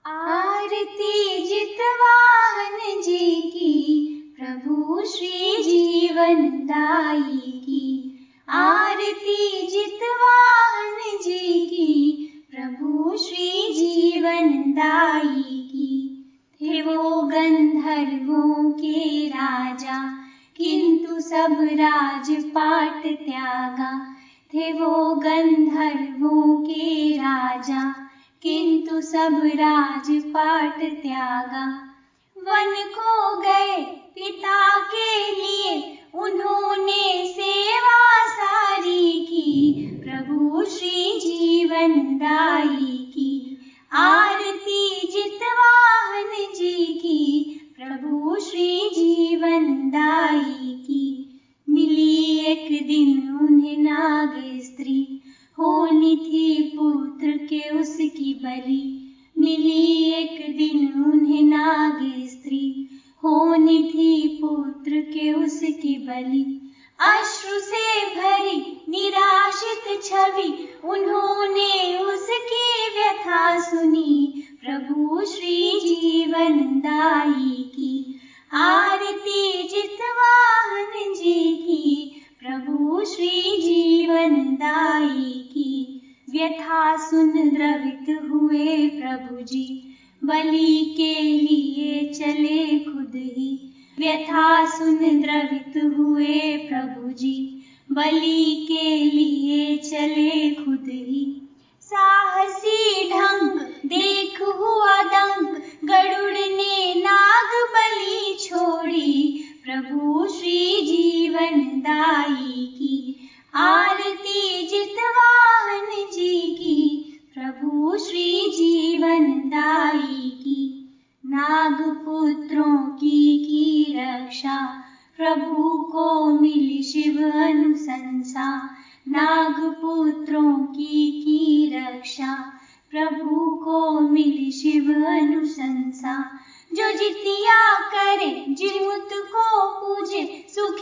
आरती जितवाहन जी की, प्रभु श्री जीवन दाई की। आरती जितवाहन जी की, प्रभु श्री जीवन दाई की। थे वो गंधर्वों के राजा, किंतु सब राजपाट त्यागा। थे वो गंधर्वों के राजा, किंतु सब राजपाट त्यागा। वन को गए पिता के लिए, उन्होंने सेवा सारी की। प्रभु श्री जीवन दाई की। आरती जितवाहन जी की, प्रभु श्री जीवन दाई की। मिली एक दिन उन्हें नाग स्त्री, होनी थी पुत्र के उसकी बलि। मिली एक दिन उन्हें नाग स्त्री, होनी थी पुत्र के उसकी बलि। अश्रु से भरी निराशित छवि, उन्होंने उसकी व्यथा सुनी। प्रभु श्री जीवन दाई की। आरती जितवाहन जी की, प्रभु श्री जीवन दाई की। व्यथा सुन द्रवित हुए प्रभु जी, बलि के लिए चले खुद ही। व्यथा सुन द्रवित हुए प्रभु जी, बलि के लिए चले खुद ही। साहसी ढंग देख हुआ दंग, गरुड़ ने नाग बलि छोड़ी। प्रभु श्री जीवन दाई की। आरती जितवाहन जी की, प्रभु श्री जीवन दाई की। नागपुत्रों की रक्षा, प्रभु को मिली शिव अनुशंसा। नागपुत्रों की रक्षा, प्रभु को मिली शिव अनुशंसा। जो जितिया करे, जिमुत को पूजे, सुख